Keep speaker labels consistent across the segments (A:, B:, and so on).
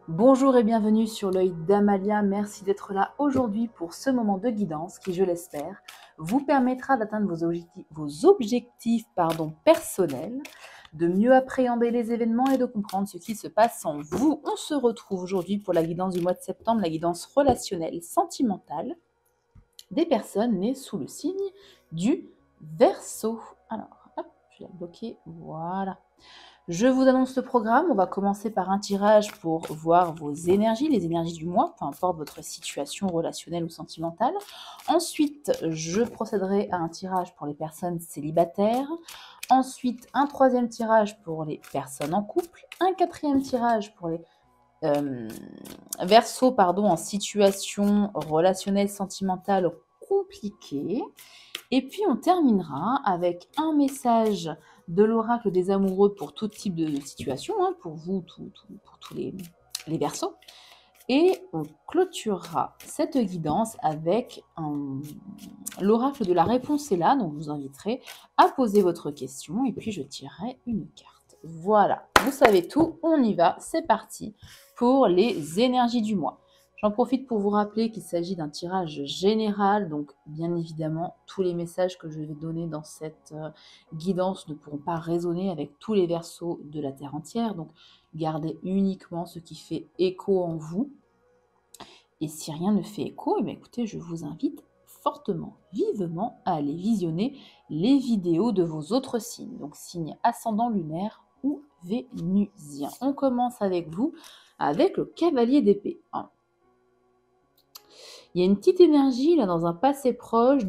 A: Bonjour et bienvenue sur l'œil d'Amalia. Merci d'être là aujourd'hui pour ce moment de guidance qui, je l'espère, vous permettra d'atteindre vos objectifs personnels, de mieux appréhender les événements et de comprendre ce qui se passe en vous. On se retrouve aujourd'hui pour la guidance du mois de septembre, la guidance relationnelle sentimentale des personnes nées sous le signe du Verseau. Alors, hop, je vais la bloquer, voilà. Je vous annonce le programme. On va commencer par un tirage pour voir vos énergies, les énergies du mois, peu importe votre situation relationnelle ou sentimentale. Ensuite, je procéderai à un tirage pour les personnes célibataires. Ensuite, un troisième tirage pour les personnes en couple. Un quatrième tirage pour les Verseaux en situation relationnelle sentimentale compliquée. Et puis on terminera avec un message de l'oracle des amoureux pour tout type de situation, pour vous, pour tous les Verseaux. Et on clôturera cette guidance avec l'oracle de la réponse est là, donc je vous inviterai à poser votre question et puis je tirerai une carte. Voilà, vous savez tout, on y va, c'est parti pour les énergies du mois. J'en profite pour vous rappeler qu'il s'agit d'un tirage général, donc bien évidemment, tous les messages que je vais donner dans cette guidance ne pourront pas résonner avec tous les Verseaux de la Terre entière, donc gardez uniquement ce qui fait écho en vous. Et si rien ne fait écho, écoutez, je vous invite fortement, vivement à aller visionner les vidéos de vos autres signes, donc signes ascendant lunaire ou vénusien. On commence avec vous, avec le cavalier d'épée. Il y a une petite énergie là dans un passé proche,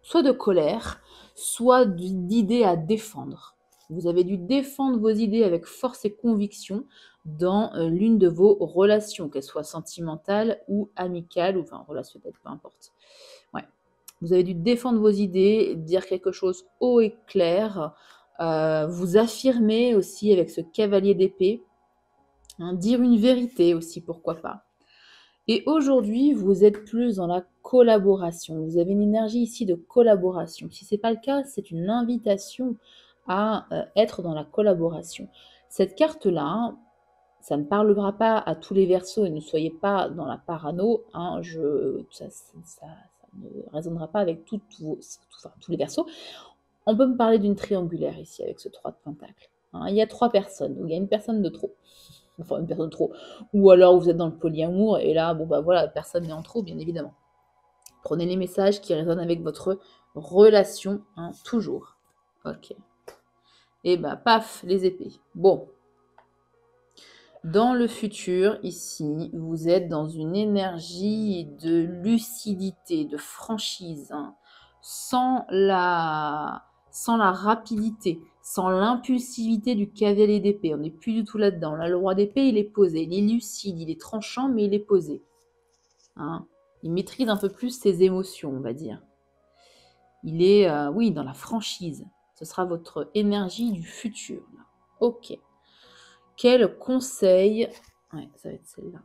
A: soit de colère, soit d'idées à défendre. Vous avez dû défendre vos idées avec force et conviction dans l'une de vos relations, qu'elles soient sentimentales ou amicales, ou enfin relationnelles, peu importe. Ouais. Vous avez dû défendre vos idées, dire quelque chose haut et clair, vous affirmer aussi avec ce cavalier d'épée, dire une vérité aussi, pourquoi pas. Et aujourd'hui, vous êtes plus dans la collaboration. Vous avez une énergie ici de collaboration. Si ce n'est pas le cas, c'est une invitation à être dans la collaboration. Cette carte-là, ça ne parlera pas à tous les Verseaux et ne soyez pas dans la parano. Ça ne résonnera pas avec tous les Verseaux. On peut me parler d'une triangulaire ici avec ce 3 de Pentacle. Il y a 3 personnes, donc il y a une personne de trop. Enfin, une personne trop. Ou alors vous êtes dans le polyamour et là, voilà, personne n'est en trop, bien évidemment. Prenez les messages qui résonnent avec votre relation, toujours. Ok. Et paf, les épées. Bon. Dans le futur, ici, vous êtes dans une énergie de lucidité, de franchise, sans la rapidité, sans l'impulsivité du cavalier d'épée. On n'est plus du tout là-dedans. Là, le roi d'épée, il est posé, il est lucide, il est tranchant, mais il est posé. Il maîtrise un peu plus ses émotions, on va dire. Il est, oui, dans la franchise. Ce sera votre énergie du futur. Là. Ok. Quel conseil... Ouais, ça va être celle-là.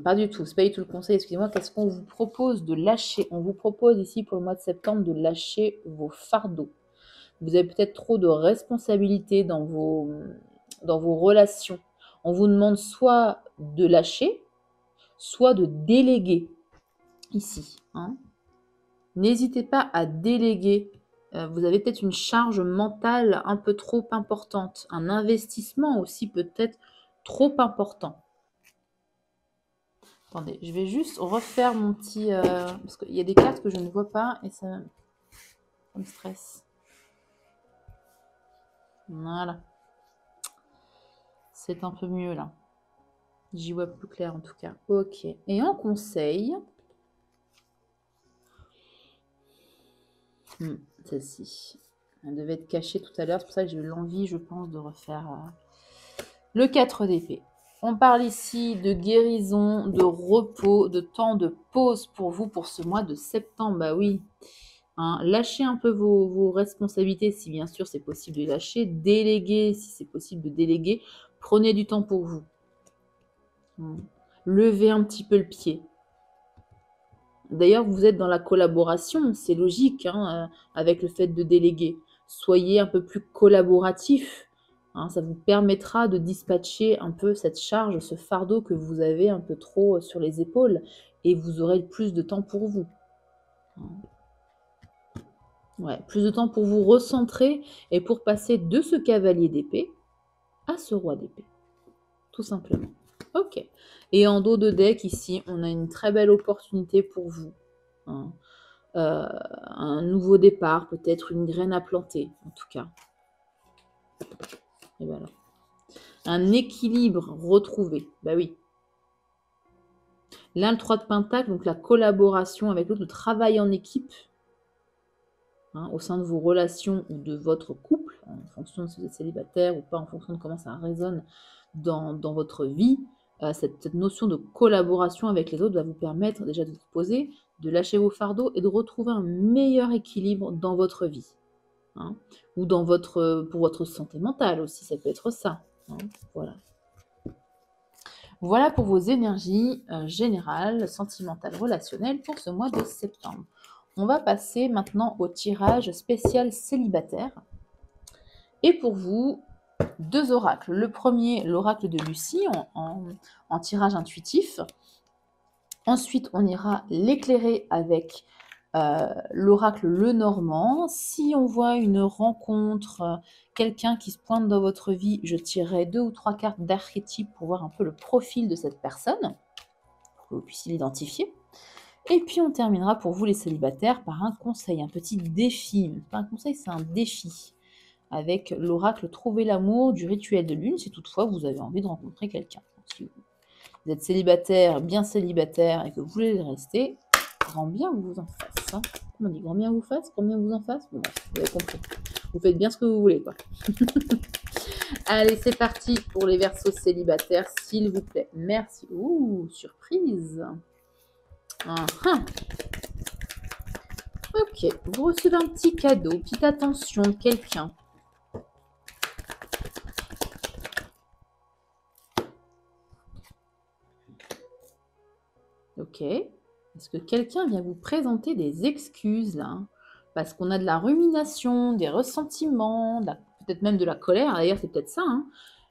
A: Pas du tout, c'est pas du tout le conseil, excusez-moi. Qu'est-ce qu'on vous propose de lâcher? On vous propose ici pour le mois de septembre de lâcher vos fardeaux. Vous avez peut-être trop de responsabilités dans vos relations. On vous demande soit de lâcher, soit de déléguer ici. N'hésitez pas à déléguer. Vous avez peut-être une charge mentale un peu trop importante, un investissement aussi peut-être trop important. Attendez, je vais juste refaire mon petit... parce qu'il y a des cartes que je ne vois pas et ça me stresse. Voilà. C'est un peu mieux là. J'y vois plus clair en tout cas. Ok. Et en conseil... celle-ci. Elle devait être cachée tout à l'heure. C'est pour ça que j'ai eu l'envie, je pense, de refaire le 4 d'épée. On parle ici de guérison, de repos, de temps de pause pour vous pour ce mois de septembre. Bah oui. Lâchez un peu vos responsabilités si bien sûr c'est possible de lâcher. Déléguez si c'est possible de déléguer. Prenez du temps pour vous. Levez un petit peu le pied. D'ailleurs, vous êtes dans la collaboration, c'est logique avec le fait de déléguer. Soyez un peu plus collaboratif. Hein, ça vous permettra de dispatcher un peu cette charge, ce fardeau que vous avez un peu trop sur les épaules et vous aurez plus de temps pour vous. Ouais, plus de temps pour vous recentrer et pour passer de ce cavalier d'épée à ce roi d'épée. Tout simplement. Ok. Et en dos de deck, ici, on a une très belle opportunité pour vous. Hein. Un nouveau départ, peut-être une graine à planter, en tout cas. Et voilà. Un équilibre retrouvé. Bah oui. Là, le 3 de Pentacle, donc la collaboration avec l'autre, le travail en équipe, hein, au sein de vos relations ou de votre couple, en fonction de si vous êtes célibataire ou pas, en fonction de comment ça résonne dans votre vie. Cette notion de collaboration avec les autres va vous permettre déjà de vous poser, de lâcher vos fardeaux et de retrouver un meilleur équilibre dans votre vie. Hein, ou pour votre santé mentale aussi, ça peut être ça. Hein, voilà. Voilà pour vos énergies générales, sentimentales, relationnelles pour ce mois de septembre. On va passer maintenant au tirage spécial célibataire. Et pour vous, 2 oracles. Le premier, l'oracle de Lucie en tirage intuitif. Ensuite, on ira l'éclairer avec l'oracle Lenormand. Si on voit une rencontre, quelqu'un qui se pointe dans votre vie, je tirerai 2 ou 3 cartes d'archétype pour voir un peu le profil de cette personne, pour que vous puissiez l'identifier. Et puis on terminera pour vous les célibataires par un conseil, un petit défi. Pas un conseil, c'est un défi. Avec l'oracle Trouver l'amour du rituel de lune, si toutefois vous avez envie de rencontrer quelqu'un. Si vous êtes célibataire, bien célibataire, et que vous voulez le rester, grand bien vous en fasse. Hein. On dit grand bien vous fasse, grand bien vous en fasse. Bon, vous avez compris. Vous faites bien ce que vous voulez, quoi. Allez, c'est parti pour les Verseaux célibataires, s'il vous plaît. Merci. Ouh, surprise. Ok, vous recevez un petit cadeau, petite attention de quelqu'un. Ok. Est-ce que quelqu'un vient vous présenter des excuses là, hein? Parce qu'on a de la rumination, des ressentiments, peut-être même de la colère. D'ailleurs, c'est peut-être ça. Hein.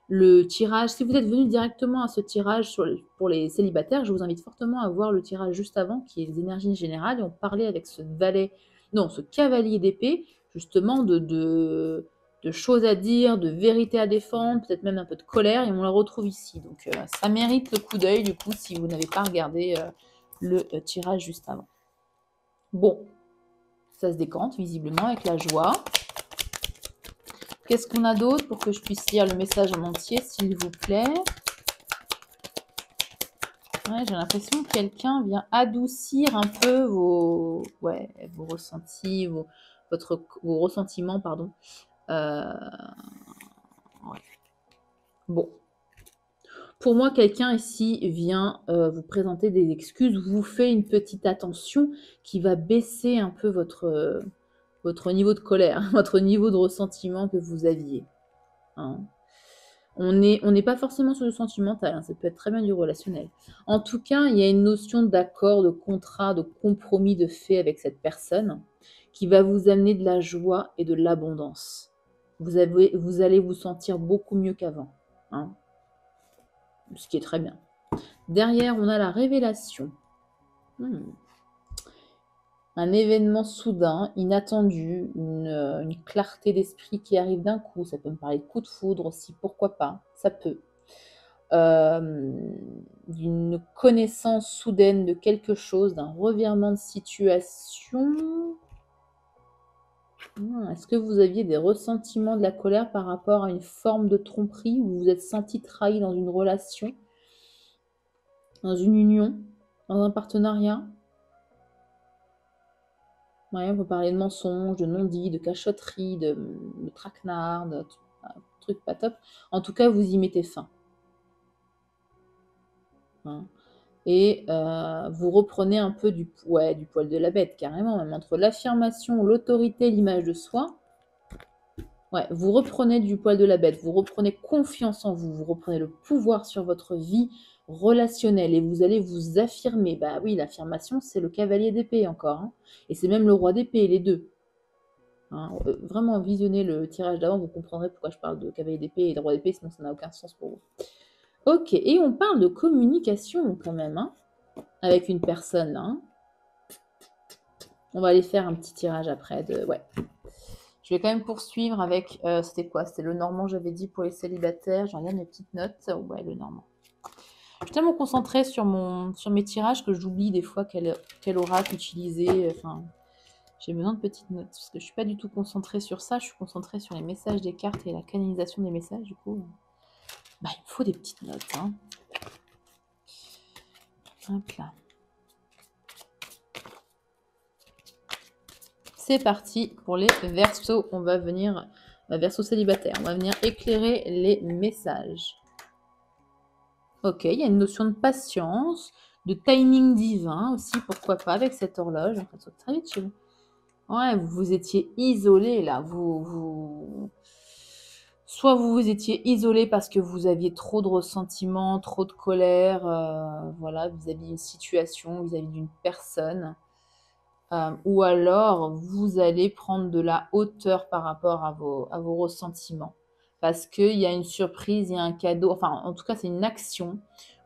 A: Le tirage, si vous êtes venu directement à ce tirage pour les célibataires, je vous invite fortement à voir le tirage juste avant, qui est les énergies générales. Et on parlait avec ce cavalier d'épée, justement de choses à dire, de vérité à défendre, peut-être même un peu de colère, et on la retrouve ici. Donc ça mérite le coup d'œil, du coup, si vous n'avez pas regardé le tirage juste avant. Bon, ça se décante visiblement avec la joie. Qu'est-ce qu'on a d'autre pour que je puisse lire le message en entier, s'il vous plaît? Ouais, j'ai l'impression que quelqu'un vient adoucir un peu vos ressentis, vos ressentiments, pardon. Ouais. Bon. Pour moi, quelqu'un ici vient vous présenter des excuses, vous fait une petite attention qui va baisser un peu votre niveau de colère, votre niveau de ressentiment que vous aviez. Hein. On n'est pas forcément sur du sentimental, hein, ça peut être très bien du relationnel. En tout cas, il y a une notion d'accord, de contrat, de compromis de fait avec cette personne qui va vous amener de la joie et de l'abondance. Vous allez vous sentir beaucoup mieux qu'avant. Hein, ce qui est très bien. Derrière, on a la révélation. Un événement soudain, inattendu, une clarté d'esprit qui arrive d'un coup. Ça peut me parler de coup de foudre aussi, pourquoi pas, ça peut. D'une connaissance soudaine de quelque chose, d'un revirement de situation. Est-ce que vous aviez des ressentiments, de la colère par rapport à une forme de tromperie où vous vous êtes senti trahi dans une relation, dans une union, dans un partenariat? Ouais, on peut parler de mensonges, de non-dits, de cachotterie, de traquenard, de trucs pas top. En tout cas, vous y mettez fin. Hein. Et vous reprenez un peu du poil de la bête, carrément, même entre l'affirmation, l'autorité, l'image de soi. Ouais, vous reprenez du poil de la bête, vous reprenez confiance en vous, vous reprenez le pouvoir sur votre vie relationnelle et vous allez vous affirmer. Bah oui, l'affirmation, c'est le cavalier d'épée encore. Hein. Et c'est même le roi d'épée, les deux. Hein. Vraiment, visionnez le tirage d'avant, vous comprendrez pourquoi je parle de cavalier d'épée et de roi d'épée, sinon ça n'a aucun sens pour vous. Ok, et on parle de communication quand même, hein, avec une personne là. Hein. On va aller faire un petit tirage après. Ouais. Je vais quand même poursuivre avec... c'était quoi? C'était le normand, j'avais dit, pour les célibataires. Je regarde mes petites notes. Ouais, le normand. Je suis tellement concentrée sur mes tirages que j'oublie des fois quel oracle utiliser. Enfin, j'ai besoin de petites notes parce que je suis pas du tout concentrée sur ça. Je suis concentrée sur les messages des cartes et la canalisation des messages. Du coup, bah, il me faut des petites notes. Hein. Hop là. C'est parti pour les versos. On va venir, verso célibataire, on va venir éclairer les messages. Ok, il y a une notion de patience, de timing divin aussi, pourquoi pas, avec cette horloge. Ça saute très vite chez vous. Ouais, vous étiez isolé là. Soit vous vous étiez isolé parce que vous aviez trop de ressentiments, trop de colère, voilà, vis-à-vis d'une situation, vis-à-vis d'une personne. Ou alors, vous allez prendre de la hauteur par rapport à vos ressentiments. Parce qu'il y a une surprise, il y a un cadeau, enfin, en tout cas, c'est une action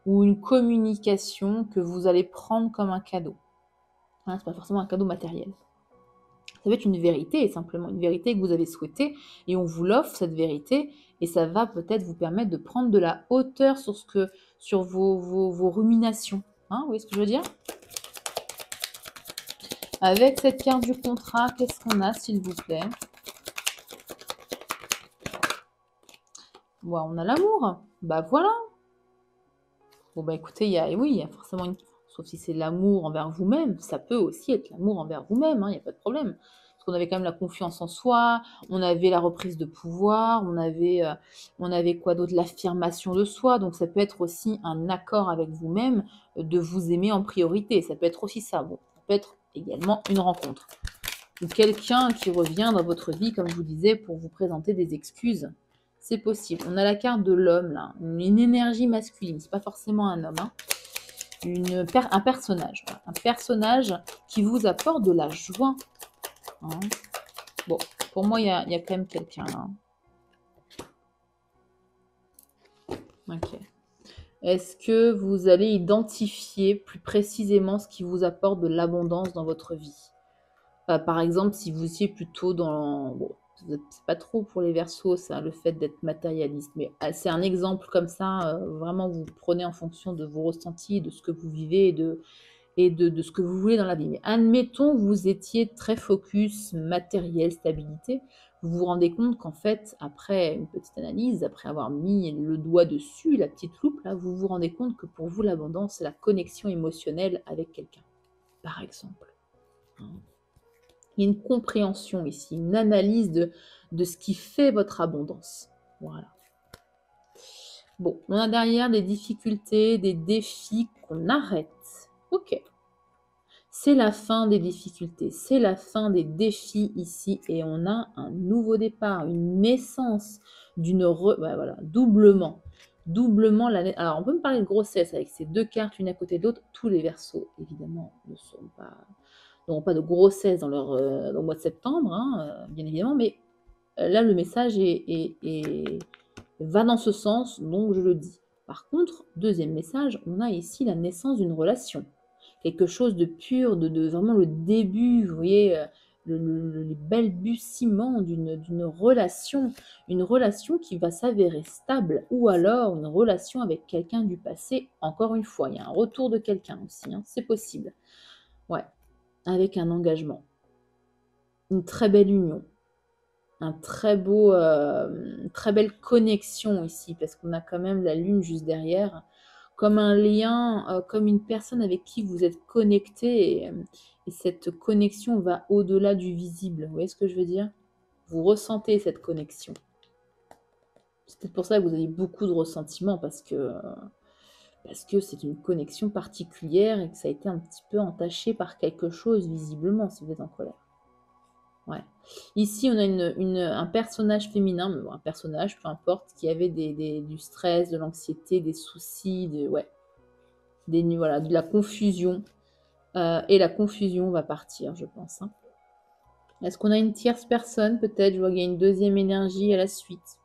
A: ou une communication que vous allez prendre comme un cadeau. Hein, c'est pas forcément un cadeau matériel. Ça peut être une vérité, simplement une vérité que vous avez souhaitée, et on vous l'offre, cette vérité, et ça va peut-être vous permettre de prendre de la hauteur sur vos ruminations. Hein, vous voyez ce que je veux dire? Avec cette carte du contrat, qu'est-ce qu'on a, s'il vous plaît? Ouais, on a l'amour. Bah voilà. Bon bah écoutez, oui, il y a forcément une... Sauf si c'est l'amour envers vous-même. Ça peut aussi être l'amour envers vous-même, hein, il n'y a pas de problème. Parce qu'on avait quand même la confiance en soi, on avait la reprise de pouvoir, on avait quoi d'autre? L'affirmation de soi. Donc ça peut être aussi un accord avec vous-même de vous aimer en priorité. Ça peut être aussi ça. Bon, ça peut être également une rencontre. Ou quelqu'un qui revient dans votre vie, comme je vous disais, pour vous présenter des excuses. C'est possible. On a la carte de l'homme, là. Une énergie masculine. C'est pas forcément un homme. Hein. Un personnage. Voilà. Un personnage qui vous apporte de la joie. Hein. Bon, pour moi, il y a quand même quelqu'un là. Ok. Est-ce que vous allez identifier plus précisément ce qui vous apporte de l'abondance dans votre vie? Par exemple, si vous étiez plutôt dans... Bon, c'est pas trop pour les Verseaux, ça, le fait d'être matérialiste, mais c'est un exemple comme ça, vraiment vous prenez en fonction de vos ressentis, de ce que vous vivez et de ce que vous voulez dans la vie. Mais admettons, vous étiez très focus matériel, stabilité, vous vous rendez compte qu'en fait, après une petite analyse, après avoir mis le doigt dessus, la petite loupe, là, vous vous rendez compte que pour vous, l'abondance, c'est la connexion émotionnelle avec quelqu'un, par exemple. Il y a une compréhension ici, une analyse de ce qui fait votre abondance. Voilà. Bon, on a derrière des difficultés, des défis qu'on arrête. Ok. C'est la fin des difficultés, c'est la fin des défis ici et on a un nouveau départ, une naissance d'une... voilà, doublement. Doublement l'année. Alors, on peut me parler de grossesse avec ces deux cartes, une à côté de l'autre. Tous les Verseaux, évidemment, n'auront pas de grossesse dans le mois de septembre, hein, bien évidemment, mais là, le message va dans ce sens, donc je le dis. Par contre, deuxième message, on a ici la naissance d'une relation. Quelque chose de pur, de vraiment le début, vous voyez, les balbutiements d'une relation, une relation qui va s'avérer stable, ou alors une relation avec quelqu'un du passé, encore une fois, il y a un retour de quelqu'un aussi, hein, c'est possible. Ouais, avec un engagement. Une très belle union. Un très très belle connexion ici, parce qu'on a quand même la lune juste derrière, comme un lien, comme une personne avec qui vous êtes connecté, et cette connexion va au-delà du visible. Vous voyez ce que je veux dire? Vous ressentez cette connexion. C'est peut-être pour ça que vous avez beaucoup de ressentiments, parce que c'est une connexion particulière et que ça a été un petit peu entaché par quelque chose, visiblement, si vous êtes en colère. Ouais. Ici, on a un personnage féminin, mais bon, un personnage, peu importe, qui avait du stress, de l'anxiété, des soucis, voilà, de la confusion. Et la confusion va partir, je pense. Hein. Est-ce qu'on a une tierce personne? Peut-être, je vois qu'il y a une deuxième énergie à la suite.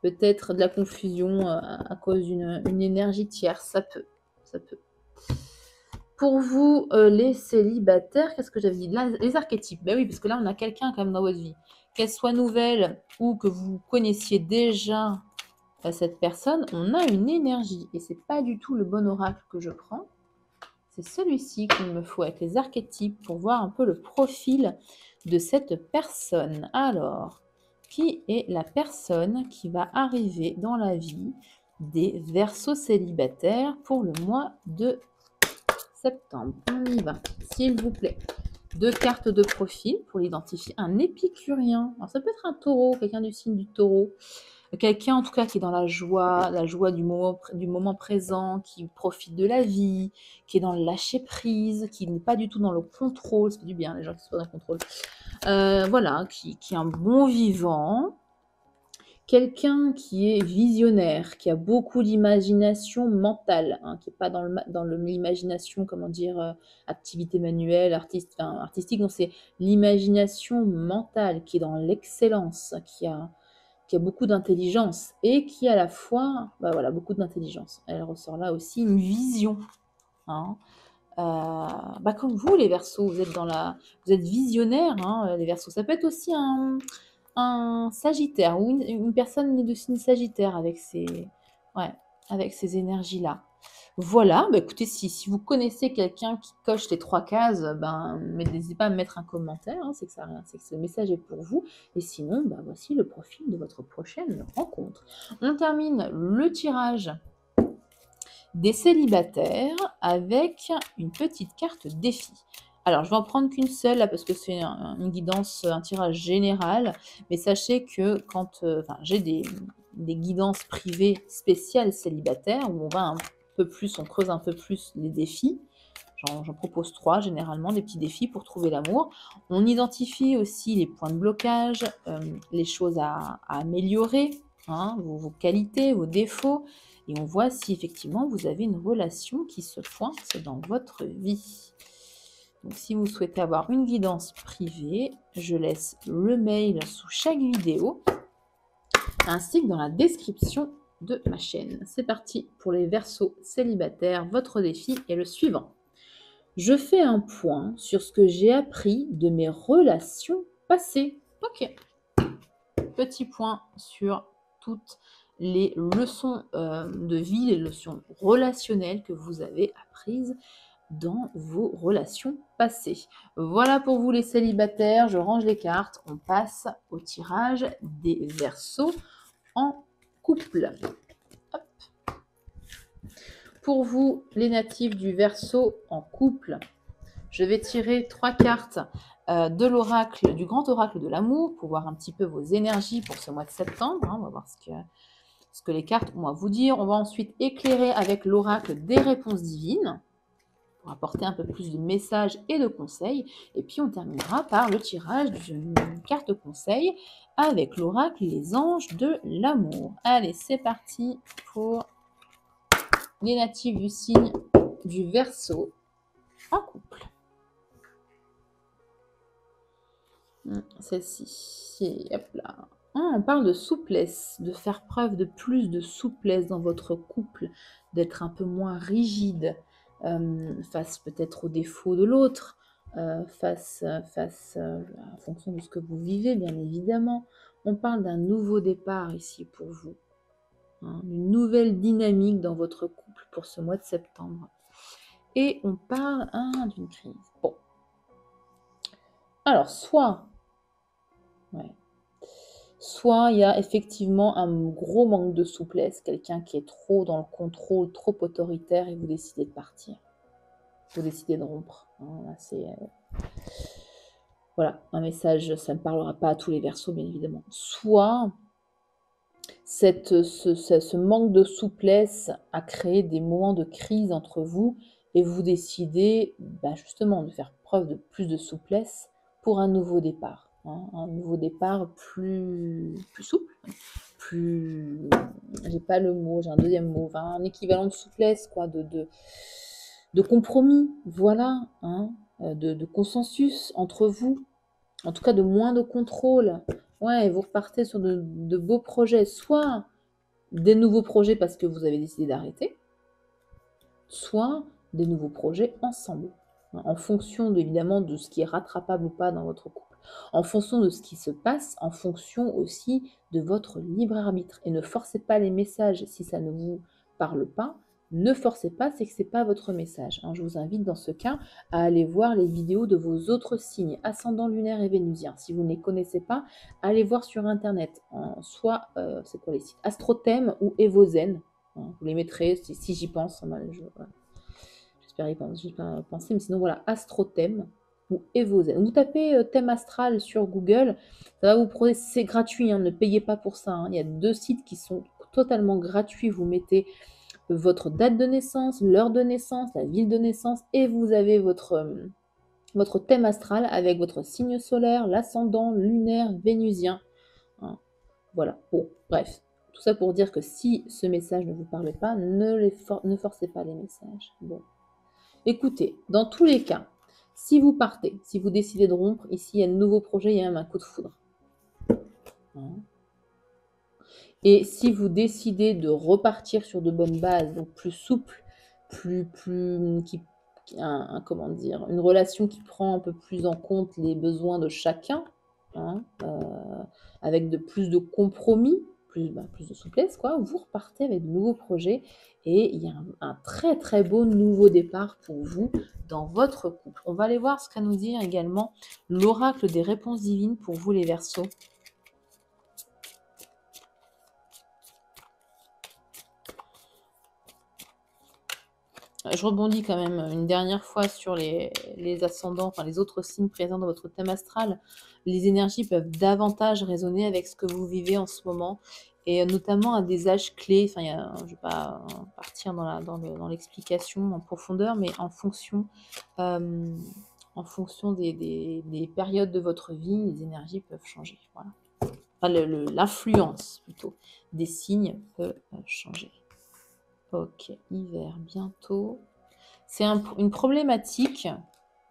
A: Peut-être de la confusion à cause d'une énergie tierce. Ça peut. Ça peut. Pour vous, les célibataires, qu'est-ce que j'avais dit? Là, les archétypes. Ben oui, parce que là, on a quelqu'un quand même dans votre vie. Qu'elle soit nouvelle ou que vous connaissiez déjà cette personne, on a une énergie. Et c'est pas du tout le bon oracle que je prends. C'est celui-ci qu'il me faut avec les archétypes pour voir un peu le profil de cette personne. Alors, qui est la personne qui va arriver dans la vie des Verseaux célibataires pour le mois de septembre? On y va, s'il vous plaît. 2 cartes de profil pour l'identifier. Un épicurien. Alors, ça peut être un taureau, quelqu'un du signe du taureau. Quelqu'un en tout cas qui est dans la joie du moment présent, qui profite de la vie, qui est dans le lâcher prise, qui n'est pas du tout dans le contrôle. Ça fait du bien les gens qui sont pas dans le contrôle. Voilà, qui est un bon vivant. Quelqu'un qui est visionnaire, qui a beaucoup d'imagination mentale, hein, qui n'est pas dans l'imagination, comment dire, activité manuelle, artistique, non, c'est l'imagination mentale, qui est dans l'excellence, qui a beaucoup d'intelligence et qui à la fois, bah voilà, beaucoup d'intelligence. Elle ressort là aussi une vision. Hein. Comme vous, les Verseaux, vous êtes visionnaires, hein, les Verseaux. Ça peut être aussi un Sagittaire ou une personne née de signe Sagittaire avec ces énergies-là. Voilà, écoutez, si vous connaissez quelqu'un qui coche les 3 cases, n'hésitez pas à me mettre un commentaire, hein, c'est que ce message est pour vous. Et sinon, voici le profil de votre prochaine rencontre. On termine le tirage des célibataires avec une petite carte défi. Alors, je vais en prendre qu'une seule, là, parce que c'est une guidance, un tirage général. Mais sachez que quand j'ai des guidances privées spéciales célibataires, où on va on creuse un peu plus les défis. J'en propose 3 généralement, des petits défis pour trouver l'amour. On identifie aussi les points de blocage, les choses à améliorer, hein, vos qualités, vos défauts. Et on voit si effectivement vous avez une relation qui se pointe dans votre vie. Donc si vous souhaitez avoir une guidance privée, je laisse le mail sous chaque vidéo, ainsi que dans la description de ma chaîne. C'est parti pour les Verseaux célibataires. Votre défi est le suivant. Je fais un point sur ce que j'ai appris de mes relations passées. Ok. Petit point sur toutes les leçons de vie, les leçons relationnelles que vous avez apprises dans vos relations passées. Voilà pour vous les célibataires. Je range les cartes. On passe au tirage des Verseaux en couple. Hop. Pour vous, les natifs du Verseau en couple, je vais tirer 3 cartes de l'oracle, du grand oracle de l'amour, pour voir un petit peu vos énergies pour ce mois de septembre. On va voir ce que les cartes ont à vous dire. On va ensuite éclairer avec l'oracle des réponses divines, pour apporter un peu plus de messages et de conseils. Et puis on terminera par le tirage d'une carte conseil avec l'oracle les anges de l'amour. Allez, c'est parti pour les natifs du signe du Verseau en couple. Celle-ci, hop là. On parle de souplesse, de faire preuve de plus de souplesse dans votre couple, d'être un peu moins rigide face peut-être aux défauts de l'autre, face en fonction de ce que vous vivez, bien évidemment. On parle d'un nouveau départ ici pour vous, une nouvelle dynamique dans votre couple pour ce mois de septembre. Et on parle d'une crise. Bon. Alors, soit il y a effectivement un gros manque de souplesse, quelqu'un qui est trop dans le contrôle, trop autoritaire, et vous décidez de partir. Vous décidez de rompre. Là, voilà, un message, ça ne parlera pas à tous les Verseaux, bien évidemment. Soit ce manque de souplesse a créé des moments de crise entre vous, et vous décidez justement de faire preuve de plus de souplesse pour un nouveau départ. Un nouveau départ plus souple, j'ai pas le mot, j'ai un deuxième mot, un équivalent de souplesse, quoi, de compromis, voilà, de consensus entre vous, En tout cas, de moins de contrôle. Ouais, vous repartez sur de beaux projets. Soit des nouveaux projets parce que vous avez décidé d'arrêter, soit des nouveaux projets ensemble, en fonction évidemment de ce qui est rattrapable ou pas dans votre couple, en fonction de ce qui se passe, en fonction aussi de votre libre arbitre. Et ne forcez pas les messages si ça ne vous parle pas. Ne forcez pas, c'est que ce n'est pas votre message. Je vous invite dans ce cas à aller voir les vidéos de vos autres signes, ascendant lunaire et vénusien. Si vous ne les connaissez pas, allez voir sur internet, soit c'est quoi les sites, Astrothème ou Evozen. Vous les mettrez si j'y pense. J'espère y penser, mais sinon voilà, Astrothème ou Evozen. Vous tapez thème astral sur Google, ça va vous proposer, c'est gratuit, ne payez pas pour ça. Il y a 2 sites qui sont totalement gratuits. Vous mettez votre date de naissance, l'heure de naissance, la ville de naissance, et vous avez votre thème astral avec votre signe solaire, l'ascendant lunaire vénusien. Voilà, bon, bref. Tout ça pour dire que si ce message ne vous parle pas, ne forcez pas les messages. Bon. Écoutez, dans tous les cas, si vous partez, si vous décidez de rompre, ici il y a de nouveaux projets, il y a même un coup de foudre. Et si vous décidez de repartir sur de bonnes bases, donc plus souple, comment dire, une relation qui prend un peu plus en compte les besoins de chacun, avec plus de compromis, plus de souplesse, quoi, vous repartez avec de nouveaux projets et il y a un très très beau nouveau départ pour vous dans votre couple. On va aller voir ce qu'a nous dit également l'oracle des réponses divines pour vous les Verseaux. Je rebondis quand même une dernière fois sur les ascendants, enfin les autres signes présents dans votre thème astral. Les énergies peuvent davantage résonner avec ce que vous vivez en ce moment, et notamment à des âges clés. Enfin, je ne vais pas partir dans l'explication en profondeur, mais en fonction des périodes de votre vie, les énergies peuvent changer. Voilà. Enfin, l'influence plutôt des signes peut changer. Ok, hiver bientôt. C'est une problématique.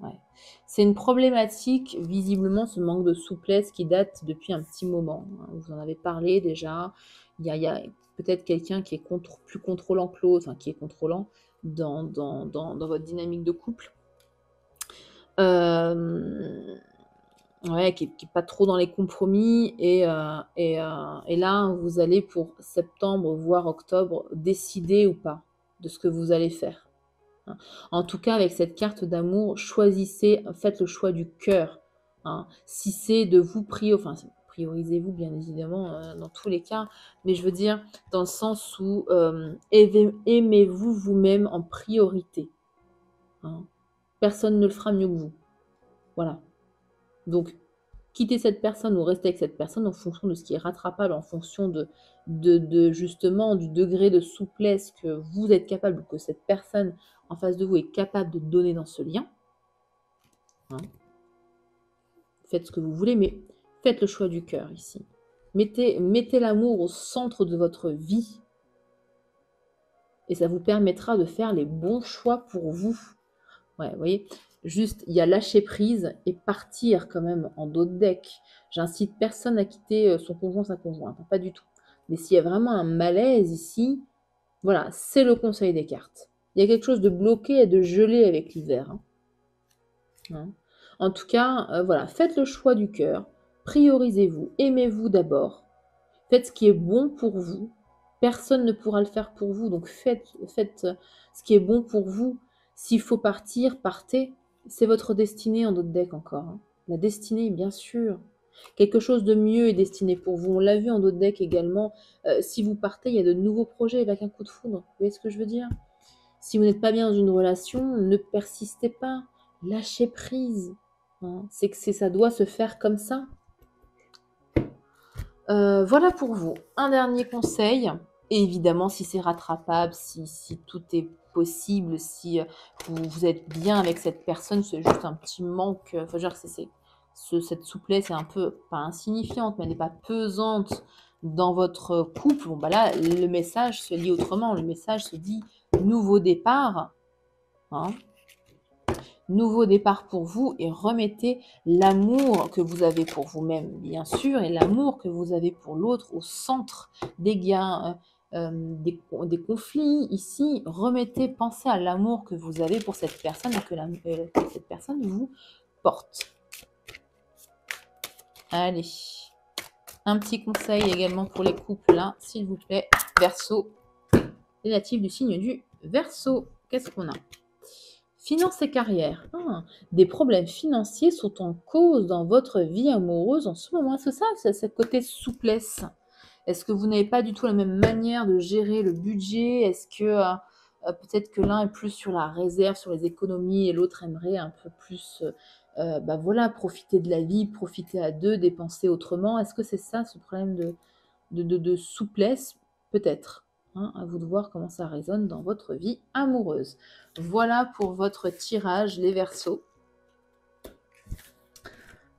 A: Ouais. C'est une problématique, visiblement, ce manque de souplesse qui date depuis un petit moment. Vous en avez parlé déjà. Il y a peut-être quelqu'un qui est plus contrôlant que l'autre, enfin qui est contrôlant dans votre dynamique de couple. Ouais, qui est pas trop dans les compromis, et là vous allez pour septembre voire octobre décider ou pas de ce que vous allez faire. En tout cas, avec cette carte d'amour, choisissez, faites le choix du cœur. Si c'est de vous priorisez-vous bien évidemment dans tous les cas, mais je veux dire dans le sens où aimez-vous vous-même en priorité. Personne ne le fera mieux que vous. Voilà. Donc, quittez cette personne ou restez avec cette personne en fonction de ce qui est rattrapable, en fonction de justement du degré de souplesse que vous êtes capable, que cette personne en face de vous est capable de donner dans ce lien. Faites ce que vous voulez, mais faites le choix du cœur ici. Mettez l'amour au centre de votre vie. Et ça vous permettra de faire les bons choix pour vous. Ouais, vous voyez, juste, il y a lâcher prise et partir quand même en dos de deck. J'incite personne à quitter son conjoint, sa conjointe, pas du tout. Mais s'il y a vraiment un malaise ici, voilà, c'est le conseil des cartes. Il y a quelque chose de bloqué et de gelé avec l'hiver. En tout cas, voilà, faites le choix du cœur, priorisez-vous, aimez-vous d'abord, faites ce qui est bon pour vous. Personne ne pourra le faire pour vous, donc faites ce qui est bon pour vous. S'il faut partir, partez. C'est votre destinée en d'autres decks encore. La destinée, bien sûr. Quelque chose de mieux est destiné pour vous. On l'a vu en d'autres decks également. Si vous partez, il y a de nouveaux projets avec un coup de foudre. Vous voyez ce que je veux dire? Si vous n'êtes pas bien dans une relation, ne persistez pas. Lâchez prise. C'est que ça doit se faire comme ça. Voilà pour vous. Un dernier conseil. Et évidemment, si c'est rattrapable, si tout est possible, si vous êtes bien avec cette personne, c'est juste un petit manque. Enfin, je veux dire, cette souplesse est un peu, pas insignifiante, mais elle n'est pas pesante dans votre couple. Bon, bah là, le message se lit autrement. Le message se dit nouveau départ. nouveau départ pour vous et remettez l'amour que vous avez pour vous-même, bien sûr, et l'amour que vous avez pour l'autre au centre des gains, des conflits. Ici, pensez à l'amour que vous avez pour cette personne et que cette personne vous porte. Allez, un petit conseil également pour les couples, là, s'il vous plaît. Verseau, les natifs du signe du Verseau. Qu'est-ce qu'on a? Finances et carrière. Des problèmes financiers sont en cause dans votre vie amoureuse en ce moment. C'est ça, c'est ce côté souplesse. Est-ce que vous n'avez pas du tout la même manière de gérer le budget? Est-ce que peut-être que l'un est plus sur la réserve, sur les économies, et l'autre aimerait un peu plus voilà, profiter de la vie, profiter à deux, dépenser autrement? Est-ce que c'est ça, ce problème de souplesse? Peut-être. À vous de voir comment ça résonne dans votre vie amoureuse. Voilà pour votre tirage, les Verseaux.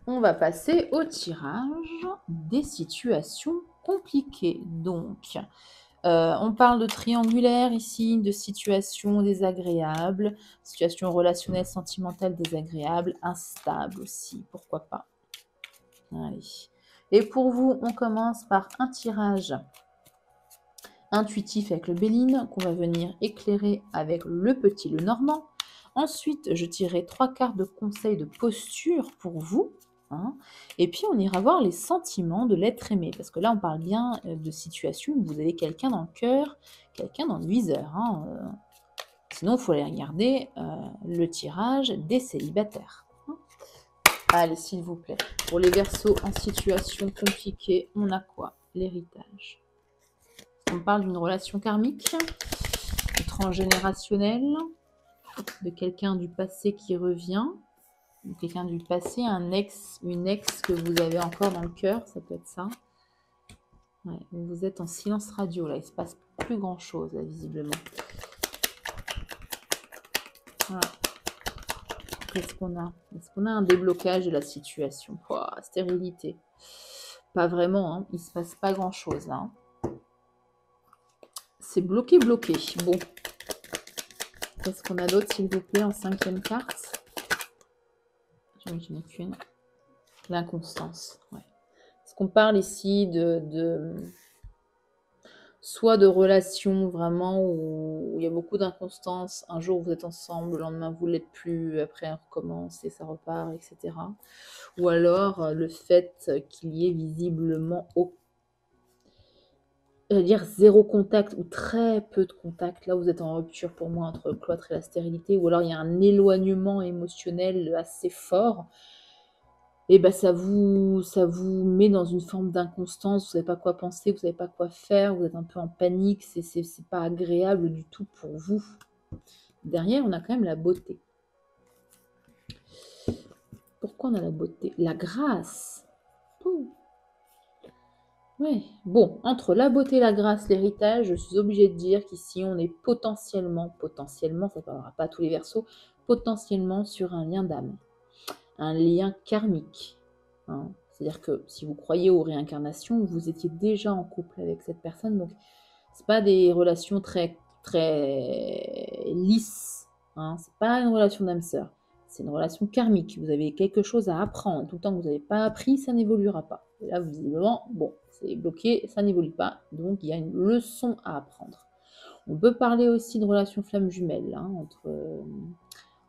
A: On va passer au tirage des situations compliquées. Donc, on parle de triangulaire ici, de situations désagréables, situations relationnelles, sentimentales désagréables, instables aussi, pourquoi pas. Allez. Et pour vous, on commence par un tirage intuitif avec le Béline, qu'on va venir éclairer avec le petit le Normand. Ensuite, je tirerai 3 cartes de conseil de posture pour vous. Et puis, on ira voir les sentiments de l'être aimé. Parce que là, on parle bien de situation où vous avez quelqu'un dans le cœur, quelqu'un dans le viseur. Sinon, il faut aller regarder le tirage des célibataires. Allez, s'il vous plaît. Pour les Verseaux en situation compliquée, on a quoi? L'héritage. On parle d'une relation karmique, transgénérationnelle, de quelqu'un du passé qui revient, de quelqu'un du passé, un ex, une ex que vous avez encore dans le cœur, ça peut être ça. Ouais, vous êtes en silence radio, là, il ne se passe plus grand-chose, là, visiblement. Voilà. Qu'est-ce qu'on a? Est-ce qu'on a un déblocage de la situation? Stérilité. Pas vraiment, il ne se passe pas grand-chose, là. C'est bloqué. Bon. Qu'est-ce qu'on a d'autre, s'il vous plaît, en 5e carte? J'en ai qu'une. L'inconstance. Ouais. Est-ce qu'on parle ici soit de relations vraiment où il y a beaucoup d'inconstance, un jour vous êtes ensemble, le lendemain vous ne l'êtes plus, après on recommence et ça repart, etc. Ou alors le fait qu'il y ait visiblement zéro contact ou très peu de contact. Là, vous êtes en rupture pour moi entre le cloître et la stérilité, ou alors il y a un éloignement émotionnel assez fort. Et ça vous met dans une forme d'inconstance, vous ne savez pas quoi penser, vous ne savez pas quoi faire, vous êtes un peu en panique, c'est pas agréable du tout pour vous. Derrière, on a quand même la beauté. Pourquoi on a la beauté? La grâce. Ouais. Bon, entre la beauté, la grâce, l'héritage, je suis obligée de dire qu'ici, on est potentiellement, ça ne parlera pas à tous les Verseaux, potentiellement sur un lien d'âme, un lien karmique. C'est-à-dire que si vous croyez aux réincarnations, vous étiez déjà en couple avec cette personne, donc c'est pas des relations très, très lisses. C'est pas une relation d'âme sœur, c'est une relation karmique. Vous avez quelque chose à apprendre. Tout le temps que vous n'avez pas appris, ça n'évoluera pas. Et là, visiblement, bon, c'est bloqué, ça n'évolue pas, donc il y a une leçon à apprendre. On peut parler aussi de relation flamme jumelle,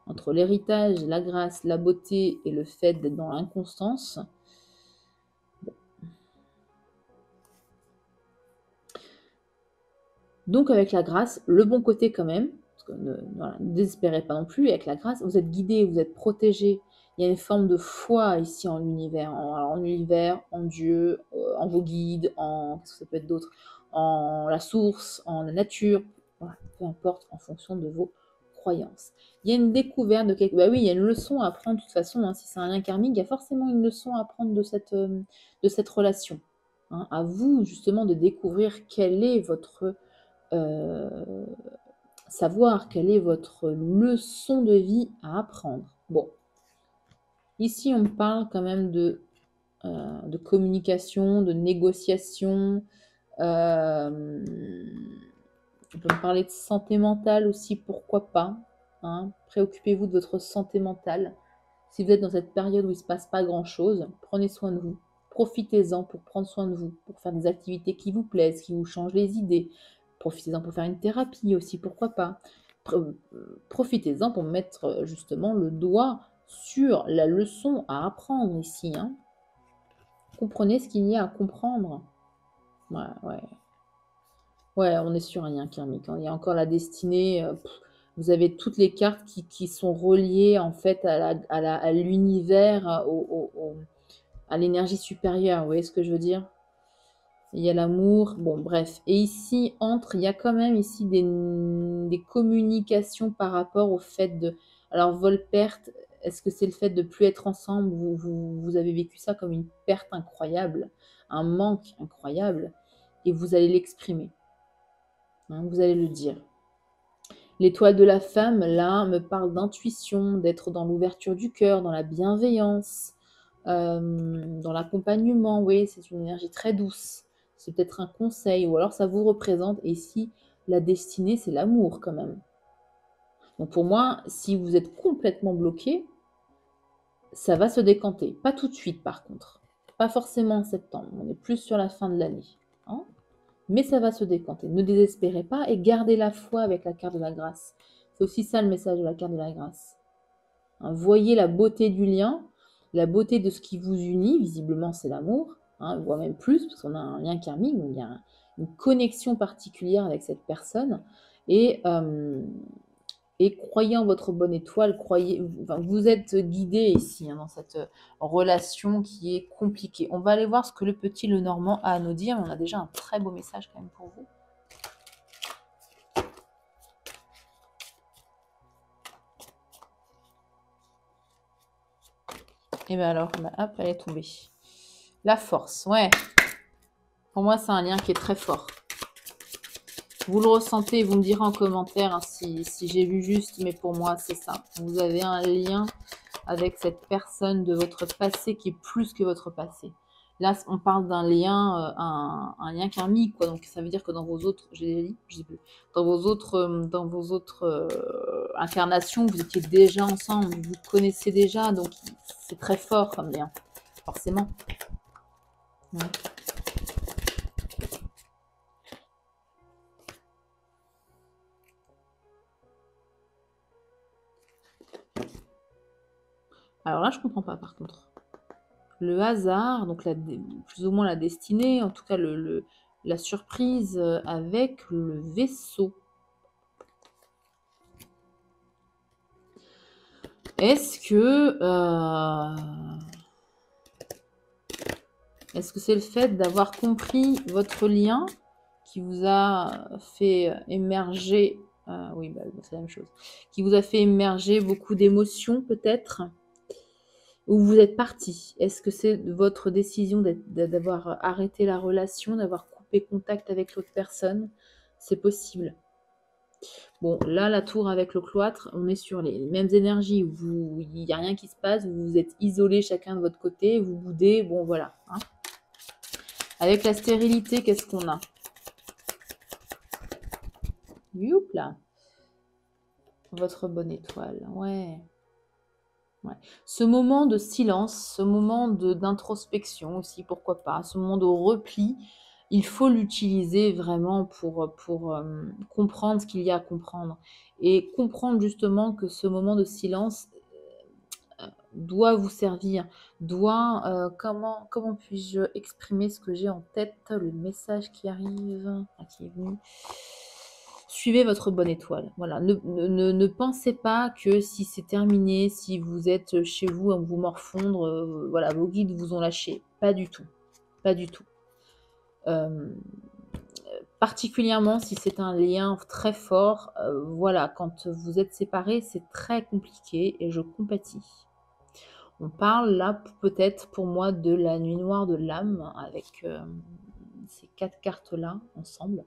A: entre l'héritage, la grâce, la beauté et le fait d'être dans l'inconstance. Donc avec la grâce, le bon côté quand même, parce que ne désespérez pas non plus, avec la grâce, vous êtes guidé, vous êtes protégé. Il y a une forme de foi ici en l'univers, en l'univers, en Dieu, en vos guides, qu'est-ce que ça peut être d'autre, en la source, en la nature, voilà, peu importe, en fonction de vos croyances. Il y a une découverte de quelque... oui, il y a une leçon à apprendre de toute façon, si c'est un lien karmique, il y a forcément une leçon à apprendre de cette relation. À vous justement de découvrir quelle est votre... savoir quelle est votre leçon de vie à apprendre. Bon, ici on parle quand même de communication, de négociation. On peut me parler de santé mentale aussi, pourquoi pas. hein. Préoccupez-vous de votre santé mentale. Si vous êtes dans cette période où il ne se passe pas grand-chose, prenez soin de vous. Profitez-en pour prendre soin de vous, pour faire des activités qui vous plaisent, qui vous changent les idées. Profitez-en pour faire une thérapie aussi, pourquoi pas. Profitez-en pour mettre justement le doigt sur la leçon à apprendre ici, hein. Comprenez ce qu'il y a à comprendre. Ouais, ouais. Ouais, on est sur un lien karmique, hein. Il y a encore la destinée. Vous avez toutes les cartes qui sont reliées en fait à l'univers, à l'énergie supérieure. Vous voyez ce que je veux dire? Il y a l'amour. Bon, bref. Et ici, il y a quand même ici des communications par rapport au fait de... Alors, vol-perte, est-ce que c'est le fait de ne plus être ensemble? Vous avez vécu ça comme une perte incroyable, un manque incroyable, et vous allez l'exprimer. Hein, vous allez le dire. L'étoile de la femme, là, me parle d'intuition, d'être dans l'ouverture du cœur, dans la bienveillance, dans l'accompagnement. Oui, c'est une énergie très douce. C'est peut-être un conseil, ou alors ça vous représente. Et ici, la destinée, c'est l'amour quand même. Donc pour moi, si vous êtes complètement bloqué, ça va se décanter. Pas tout de suite par contre. Pas forcément en septembre. On est plus sur la fin de l'année. Hein, mais ça va se décanter. Ne désespérez pas et gardez la foi avec la carte de la grâce. C'est aussi ça le message de la carte de la grâce. Hein, voyez la beauté du lien, la beauté de ce qui vous unit. Visiblement, c'est l'amour. Hein, voire même plus, parce qu'on a un lien karmique, donc il y a une connexion particulière avec cette personne. Et croyez en votre bonne étoile, vous êtes guidé ici, hein, dans cette relation qui est compliquée. On va aller voir ce que le petit Lenormand a à nous dire, mais on a déjà un très beau message quand même pour vous. Et bien alors, hop, elle est tombée. La force, ouais. Pour moi, c'est un lien qui est très fort. Vous le ressentez, vous me direz en commentaire, hein, si j'ai vu juste, mais pour moi, c'est ça. Vous avez un lien avec cette personne de votre passé qui est plus que votre passé. Là, on parle d'un lien, un lien karmique, quoi. Donc, ça veut dire que dans vos autres, j'ai dit, je sais plus, dans vos autres incarnations, vous étiez déjà ensemble, vous connaissez déjà, donc c'est très fort comme lien, forcément. Ouais. Alors là, je comprends pas par contre. Le hasard, donc plus ou moins la destinée, en tout cas la surprise avec le vaisseau. Est-ce que c'est le fait d'avoir compris votre lien qui vous a fait émerger, oui, c'est la même chose, qui vous a fait émerger beaucoup d'émotions peut-être, ou vous êtes parti? Est-ce que c'est votre décision d'avoir arrêté la relation, d'avoir coupé contact avec l'autre personne? C'est possible. Bon, là, la tour avec le cloître, on est sur les mêmes énergies. Il n'y a rien qui se passe, vous êtes isolés chacun de votre côté, vous boudez, bon voilà. Hein. Avec la stérilité, qu'est-ce qu'on a? Youpla. Votre bonne étoile, ouais. Ouais. Ce moment de silence, ce moment d'introspection aussi, pourquoi pas, ce moment de repli, il faut l'utiliser vraiment pour comprendre ce qu'il y a à comprendre. Et comprendre justement que ce moment de silence doit vous servir, comment puis-je exprimer ce que j'ai en tête, le message qui arrive, qui est venu. Suivez votre bonne étoile. Voilà. Ne pensez pas que si c'est terminé, si vous êtes chez vous à vous morfondre, voilà, vos guides vous ont lâché. Pas du tout. Pas du tout. Particulièrement si c'est un lien très fort, voilà, quand vous êtes séparés, c'est très compliqué et je compatis. On parle là peut-être pour moi de la nuit noire de l'âme avec ces 4 cartes-là ensemble.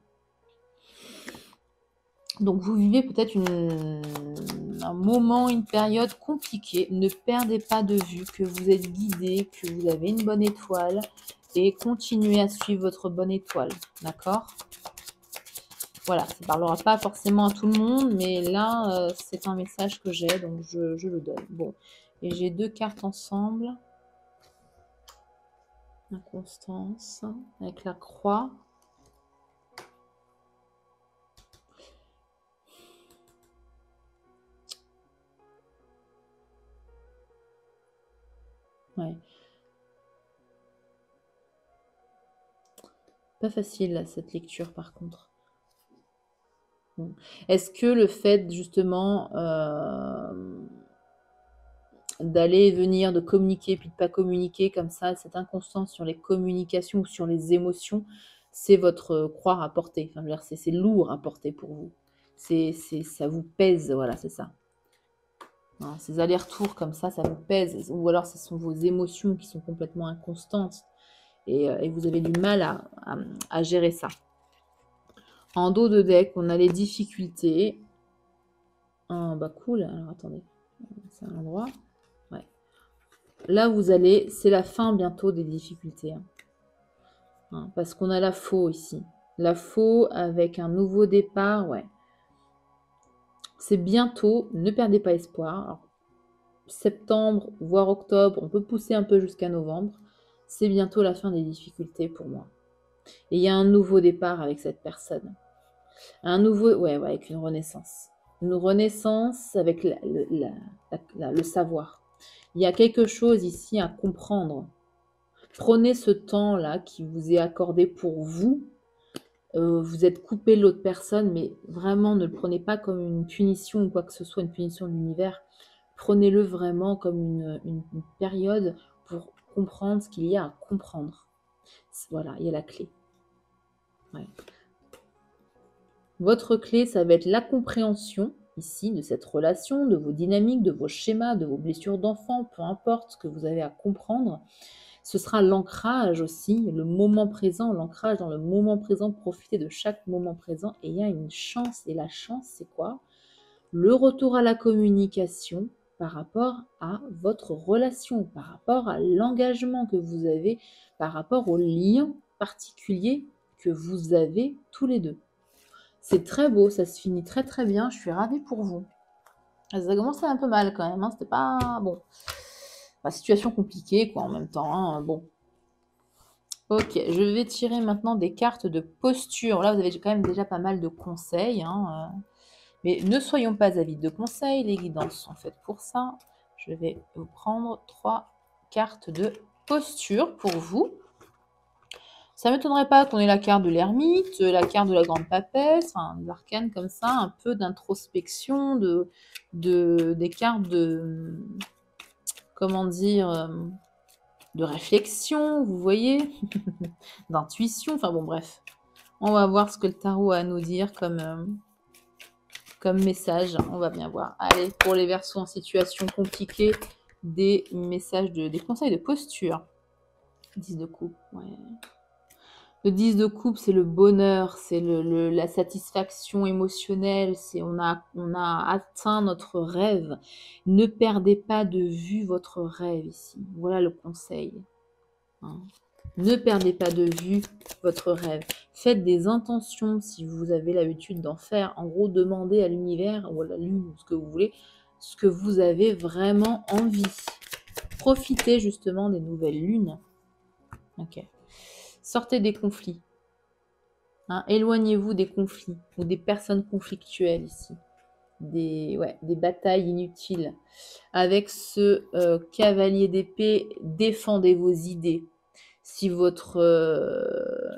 A: Donc vous vivez peut-être un moment, une période compliquée. Ne perdez pas de vue que vous êtes guidé, que vous avez une bonne étoile et continuez à suivre votre bonne étoile. D'accord? Voilà, ça ne parlera pas forcément à tout le monde, mais là, c'est un message que j'ai, donc je le donne. Bon, et j'ai 2 cartes ensemble. Inconstance, avec la croix. Ouais. Pas facile, là, cette lecture, par contre. Bon. Est-ce que le fait, justement, d'aller et venir, de communiquer, puis de pas communiquer comme ça, cette inconstance sur les communications ou sur les émotions, c'est votre croix à porter. Enfin, je veux dire, c'est lourd à porter pour vous. Ça vous pèse, voilà, c'est ça. Hein, ces allers-retours comme ça vous pèse. Ou alors, ce sont vos émotions qui sont complètement inconstantes. Et vous avez du mal à gérer ça. En dos de deck, on a les difficultés. Ah, bah cool. Alors, attendez. C'est un endroit. Ouais. Là, vous allez... C'est la fin bientôt des difficultés. Hein, parce qu'on a la faux ici. La faux avec un nouveau départ, ouais. C'est bientôt. Ne perdez pas espoir. Alors, septembre, voire octobre, on peut pousser un peu jusqu'à novembre. C'est bientôt la fin des difficultés pour moi. Et il y a un nouveau départ avec cette personne. Un nouveau, ouais, avec une renaissance. Une renaissance avec le savoir. Il y a quelque chose ici à comprendre. Prenez ce temps-là qui vous est accordé pour vous. Vous êtes coupé de l'autre personne, mais vraiment ne le prenez pas comme une punition ou quoi que ce soit, une punition de l'univers. Prenez-le vraiment comme une période pour comprendre ce qu'il y a à comprendre. Voilà, il y a la clé. Ouais. Votre clé, ça va être la compréhension, ici, de cette relation, de vos dynamiques, de vos schémas, de vos blessures d'enfant, peu importe ce que vous avez à comprendre. Ce sera l'ancrage aussi, le moment présent, l'ancrage dans le moment présent, profiter de chaque moment présent. Et il y a une chance, et la chance, c'est quoi? Le retour à la communication par rapport à votre relation, par rapport à l'engagement que vous avez, par rapport au lien particulier que vous avez tous les deux. C'est très beau, ça se finit très très bien, je suis ravie pour vous. Ça commençait un peu mal quand même, hein. C'était pas... Bon, situation compliquée quoi en même temps, hein. Bon. Ok, je vais tirer maintenant des cartes de posture. Là, vous avez quand même déjà pas mal de conseils, hein. Mais ne soyons pas avides de conseils, les guidances sont faites pour ça. Je vais vous prendre 3 cartes de posture pour vous. Ça ne m'étonnerait pas qu'on ait la carte de l'ermite, la carte de la grande papesse, enfin, des arcanes comme ça, un peu d'introspection, des cartes de, comment dire, de réflexion, vous voyez, d'intuition, enfin bon, bref. On va voir ce que le tarot a à nous dire comme message, on va bien voir. Allez, pour les Verseaux en situation compliquée, des messages, des conseils de posture. 10 de coupe, ouais. Le 10 de coupe, c'est le bonheur, c'est la satisfaction émotionnelle, c'est on a atteint notre rêve. Ne perdez pas de vue votre rêve ici. Voilà le conseil. Hein. Ne perdez pas de vue votre rêve. Faites des intentions si vous avez l'habitude d'en faire. En gros, demandez à l'univers ou à la lune, ce que vous voulez, ce que vous avez vraiment envie. Profitez justement des nouvelles lunes. Ok. Sortez des conflits. Hein, éloignez-vous des conflits ou des personnes conflictuelles ici. Des batailles inutiles. Avec ce cavalier d'épée, défendez vos idées. Si votre,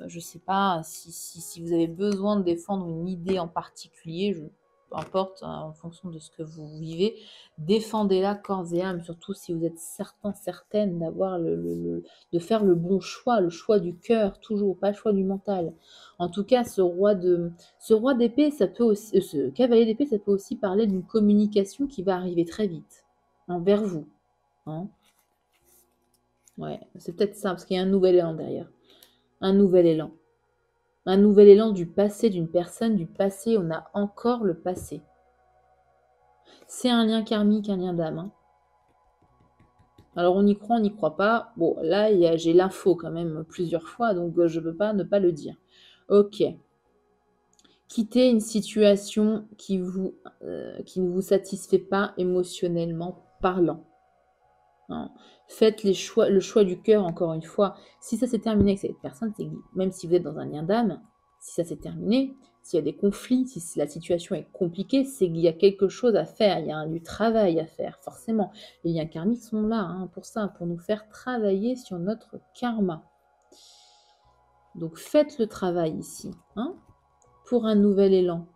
A: je sais pas, si vous avez besoin de défendre une idée en particulier, peu importe, hein, en fonction de ce que vous vivez, défendez-la corps et âme, surtout si vous êtes certaine d'avoir de faire le bon choix, le choix du cœur, toujours, pas le choix du mental. En tout cas, ce roi d'épée, ça peut aussi, ce cavalier d'épée, ça peut aussi parler d'une communication qui va arriver très vite, envers vous. Hein. Ouais, c'est peut-être ça, parce qu'il y a un nouvel élan derrière. Un nouvel élan. Un nouvel élan du passé, d'une personne, du passé. On a encore le passé. C'est un lien karmique, un lien d'âme. Hein. Alors, on y croit, on n'y croit pas. Bon, là, j'ai l'info quand même plusieurs fois, donc je ne peux pas ne pas le dire. Ok. Quittez une situation qui ne vous satisfait pas émotionnellement parlant. Hein. Faites le choix du cœur, encore une fois. Si ça s'est terminé avec cette personne, même si vous êtes dans un lien d'âme, si ça s'est terminé, s'il y a des conflits, si la situation est compliquée, c'est qu'il y a quelque chose à faire, il y a du travail à faire, forcément. Les liens karmiques sont là pour ça, pour nous faire travailler sur notre karma. Donc faites le travail ici, pour un nouvel élan.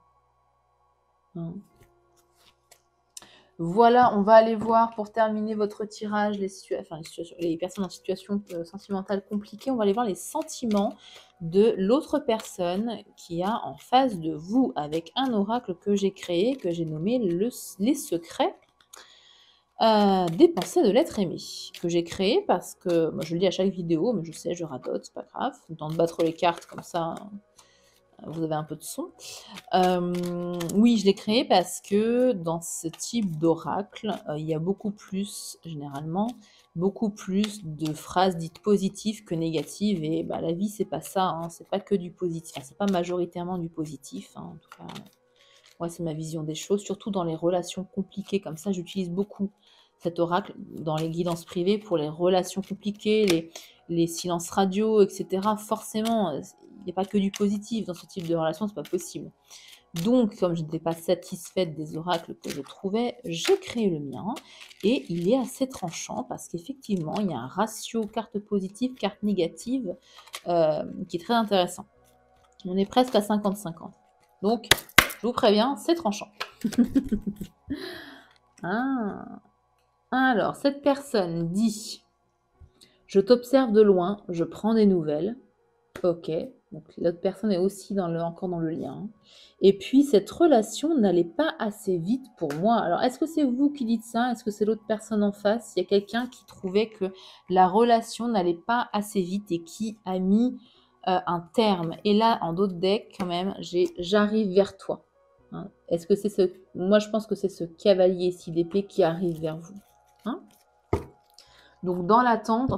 A: Voilà, on va aller voir pour terminer votre tirage les personnes en situation sentimentale compliquée. On va aller voir les sentiments de l'autre personne qui a en face de vous avec un oracle que j'ai créé, que j'ai nommé les secrets des pensées de l'être aimé. Que j'ai créé parce que, moi je le dis à chaque vidéo, mais je sais, je radote, c'est pas grave. Le temps de battre les cartes comme ça, vous avez un peu de son. Oui, je l'ai créé parce que dans ce type d'oracle, il y a beaucoup plus, généralement, beaucoup plus de phrases dites positives que négatives. Et la vie, c'est pas ça, c'est pas que du positif. Enfin, c'est pas majoritairement du positif, en tout cas. Moi, c'est ma vision des choses, surtout dans les relations compliquées. Comme ça, j'utilise beaucoup cet oracle dans les guidances privées pour les relations compliquées, les silences radio, etc. Forcément, il n'y a pas que du positif dans ce type de relation, c'est pas possible. Donc, comme je n'étais pas satisfaite des oracles que je trouvais, j'ai créé le mien et il est assez tranchant parce qu'effectivement, il y a un ratio carte positive, carte négative qui est très intéressant. On est presque à 50-50. Donc, je vous préviens, c'est tranchant. Alors, cette personne dit « Je t'observe de loin, je prends des nouvelles. » Ok, donc l'autre personne est aussi encore dans le lien. Et puis, cette relation n'allait pas assez vite pour moi. Alors, est-ce que c'est vous qui dites ça? Est-ce que c'est l'autre personne en face? Il y a quelqu'un qui trouvait que la relation n'allait pas assez vite et qui a mis un terme. Et là, en d'autres decks, quand même, j'arrive vers toi. Est-ce que c'est moi, je pense que c'est ce cavalier ici d'épée qui arrive vers vous. Donc, dans l'attente,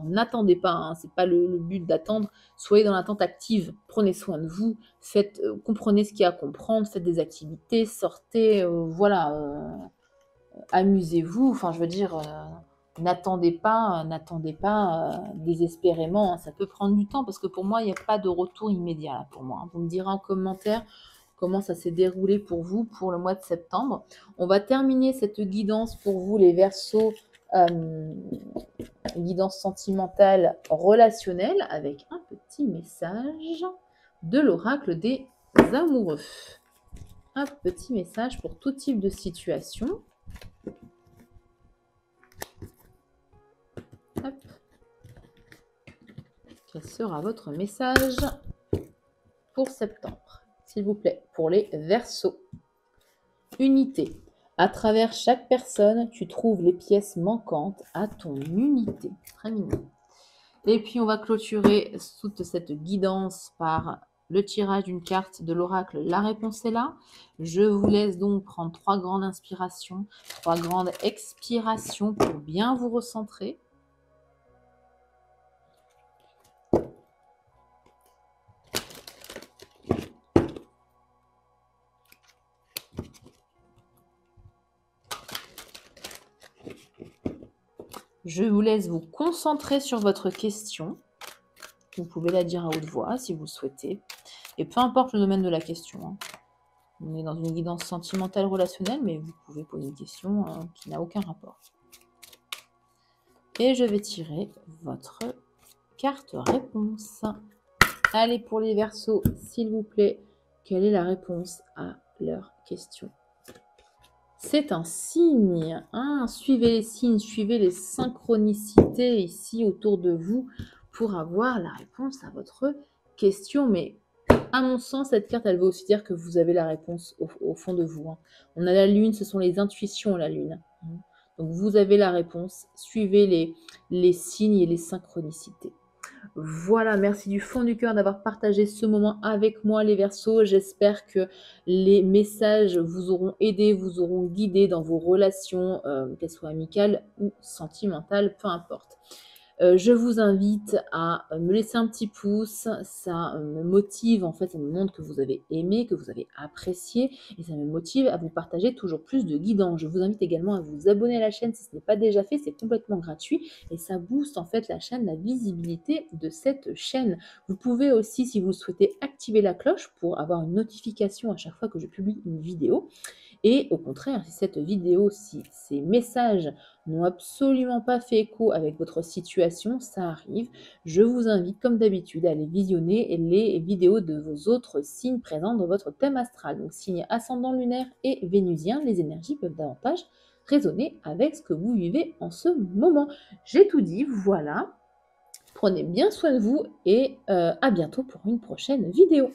A: n'attendez pas, c'est pas le but d'attendre. Soyez dans l'attente active, prenez soin de vous, comprenez ce qu'il y a à comprendre, faites des activités, sortez, amusez-vous. Enfin, je veux dire, n'attendez pas désespérément. Ça peut prendre du temps parce que pour moi, il n'y a pas de retour immédiat là, pour moi. Vous me direz en commentaire comment ça s'est déroulé pour vous pour le mois de septembre. On va terminer cette guidance pour vous, les Verseaux, guidance sentimentale relationnelle avec un petit message de l'oracle des amoureux. Un petit message pour tout type de situation. Hop. Quel sera votre message pour septembre, s'il vous plaît, pour les Verseaux? Unité. À travers chaque personne, tu trouves les pièces manquantes à ton unité. Très mignon. Et puis, on va clôturer toute cette guidance par le tirage d'une carte de l'oracle. La réponse est là. Je vous laisse donc prendre 3 grandes inspirations, 3 grandes expirations pour bien vous recentrer. Je vous laisse vous concentrer sur votre question. Vous pouvez la dire à haute voix si vous le souhaitez. Et peu importe le domaine de la question. On est dans une guidance sentimentale relationnelle, mais vous pouvez poser une question qui n'a aucun rapport. Et je vais tirer votre carte réponse. Allez, pour les Verseaux, s'il vous plaît, quelle est la réponse à leur question? C'est un signe. Suivez les signes, suivez les synchronicités ici autour de vous pour avoir la réponse à votre question. Mais à mon sens, cette carte, elle veut aussi dire que vous avez la réponse au fond de vous. On a la lune, ce sont les intuitions, la lune. Donc, vous avez la réponse. Suivez les signes et les synchronicités. Voilà, merci du fond du cœur d'avoir partagé ce moment avec moi, les Verseaux. J'espère que les messages vous auront aidé, vous auront guidé dans vos relations, qu'elles soient amicales ou sentimentales, peu importe. Je vous invite à me laisser un petit pouce, ça me motive, en fait, ça me montre que vous avez aimé, que vous avez apprécié et ça me motive à vous partager toujours plus de guidance. Je vous invite également à vous abonner à la chaîne si ce n'est pas déjà fait, c'est complètement gratuit et ça booste en fait la chaîne, la visibilité de cette chaîne. Vous pouvez aussi, si vous le souhaitez, activer la cloche pour avoir une notification à chaque fois que je publie une vidéo. Et au contraire, si cette vidéo, si ces messages n'ont absolument pas fait écho avec votre situation, ça arrive, je vous invite comme d'habitude à aller visionner les vidéos de vos autres signes présents dans votre thème astral. Donc signe ascendant lunaire et vénusien, les énergies peuvent davantage résonner avec ce que vous vivez en ce moment. J'ai tout dit, voilà. Prenez bien soin de vous et à bientôt pour une prochaine vidéo.